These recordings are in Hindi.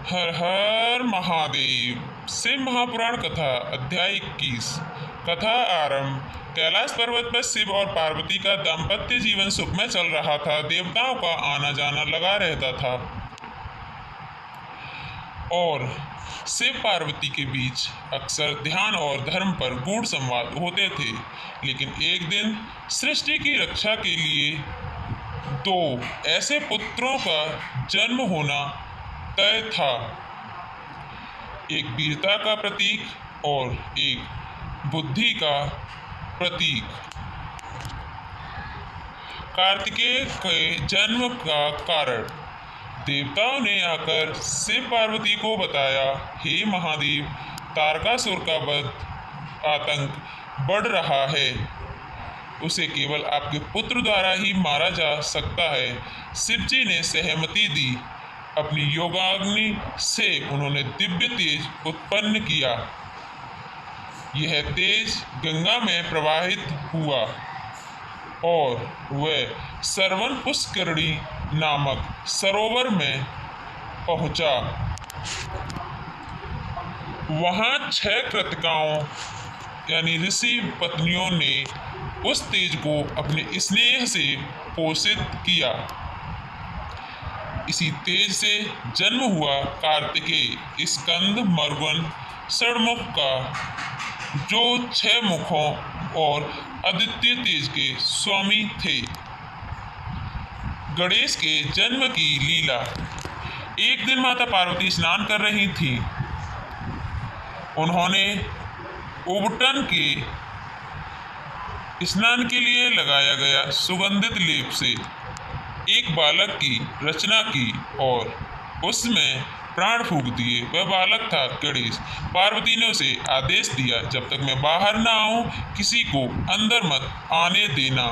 हर हर महादेव। शिव महापुराण कथा अध्याय 21। कथा आरंभ। कैलाश पर्वत पर शिव और पार्वती का दाम्पत्य जीवन सुखमय चल रहा था। देवताओं का आना जाना लगा रहता था और शिव पार्वती के बीच अक्सर ध्यान और धर्म पर गूढ़ संवाद होते थे। लेकिन एक दिन सृष्टि की रक्षा के लिए दो ऐसे पुत्रों का जन्म होना तय था, एक वीरता का प्रतीक और एक बुद्धि का प्रतीक। कार्तिकेय के जन्म का कारण देवताओं ने आकर शिव पार्वती को बताया। हे महादेव, तारकासुर का वध आतंक बढ़ रहा है। उसे केवल आपके पुत्र द्वारा ही मारा जा सकता है। शिव जी ने सहमति दी। अपनी योगाग्नि से उन्होंने दिव्य तेज उत्पन्न किया। यह तेज गंगा में प्रवाहित हुआ और वह सरवन पुष्करणी नामक सरोवर में पहुंचा। वहां 6 कृतिकाओं यानी ऋषि पत्नियों ने उस तेज को अपने स्नेह से पोषित किया। इसी तेज से जन्म हुआ कार्तिकेय, स्कंद, मरुगन, षणमुख का, जो 6 मुखों और अद्वितीय तेज के स्वामी थे। गणेश के जन्म की लीला। एक दिन माता पार्वती स्नान कर रही थी। उन्होंने उबटन के स्नान के लिए लगाया गया सुगंधित लेप से एक बालक की रचना की और उसमें प्राण फूंक दिए। वह बालक था गणेश। पार्वती ने उसे आदेश दिया, जब तक मैं बाहर ना आऊं किसी को अंदर मत आने देना।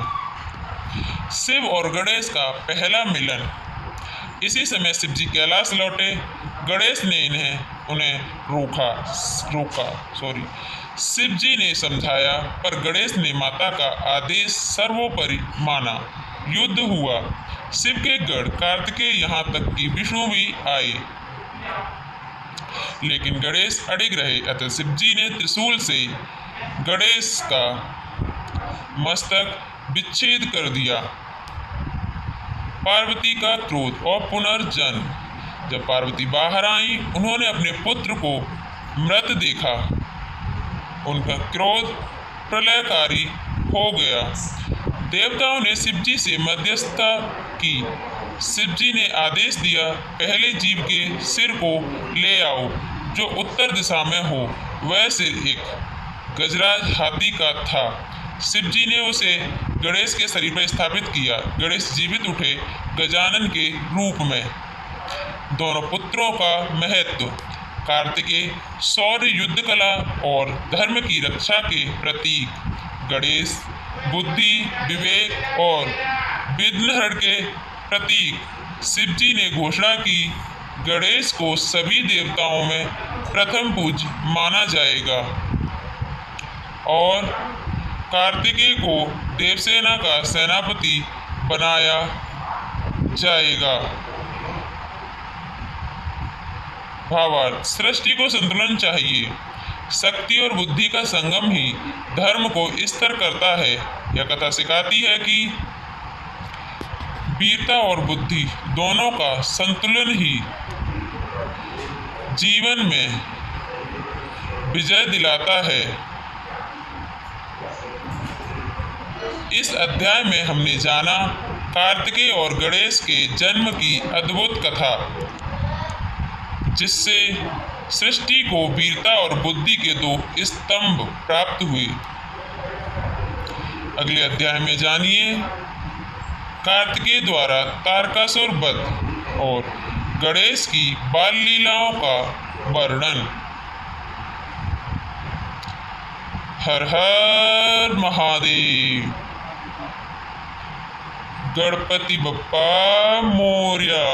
शिव और गणेश का पहला मिलन। इसी समय शिव जी कैलाश लौटे। गणेश ने उन्हें रोका। शिव जी ने समझाया, पर गणेश ने माता का आदेश सर्वोपरि माना। युद्ध हुआ। शिव के गढ़ कार्तिकेय, यहाँ तक कि विष्णु भी आए, लेकिन गणेश अडिग रहे। अतः शिव जी ने त्रिशूल से गणेश का मस्तक विच्छेद कर दिया। पार्वती का क्रोध और पुनर्जन्म। जब पार्वती बाहर आई, उन्होंने अपने पुत्र को मृत देखा। उनका क्रोध प्रलयकारी हो गया। देवताओं ने शिव जी से मध्यस्थता की। शिव जी ने आदेश दिया, पहले जीव के सिर को ले आओ जो उत्तर दिशा में हो। वह सिर एक गजराज हाथी का था। शिव जी ने उसे गणेश के शरीर पर स्थापित किया। गणेश जीवित उठे गजानन के रूप में। दोनों पुत्रों का महत्व। कार्तिकेय शौर्य, युद्ध कला और धर्म की रक्षा के प्रतीक। गणेश बुद्धि, विवेक और विघ्नहरण के प्रतीक। शिव जी ने घोषणा की, गणेश को सभी देवताओं में प्रथम पूज्य माना जाएगा और कार्तिकेय को देवसेना का सेनापति बनाया जाएगा। भावार्थ। सृष्टि को संतुलन चाहिए। शक्ति और बुद्धि का संगम ही धर्म को स्थिर करता है। यह कथा सिखाती है कि वीरता और बुद्धि दोनों का संतुलन ही जीवन में विजय दिलाता है। इस अध्याय में हमने जाना कार्तिकेय और गणेश के जन्म की अद्भुत कथा, जिससे सृष्टि को वीरता और बुद्धि के 2 स्तंभ प्राप्त हुए। अगले अध्याय में जानिए कार्तिकेय द्वारा तारकासुर वध और गणेश की बाल लीलाओं का वर्णन। हर हर महादेव। गणपति बप्पा मोरया।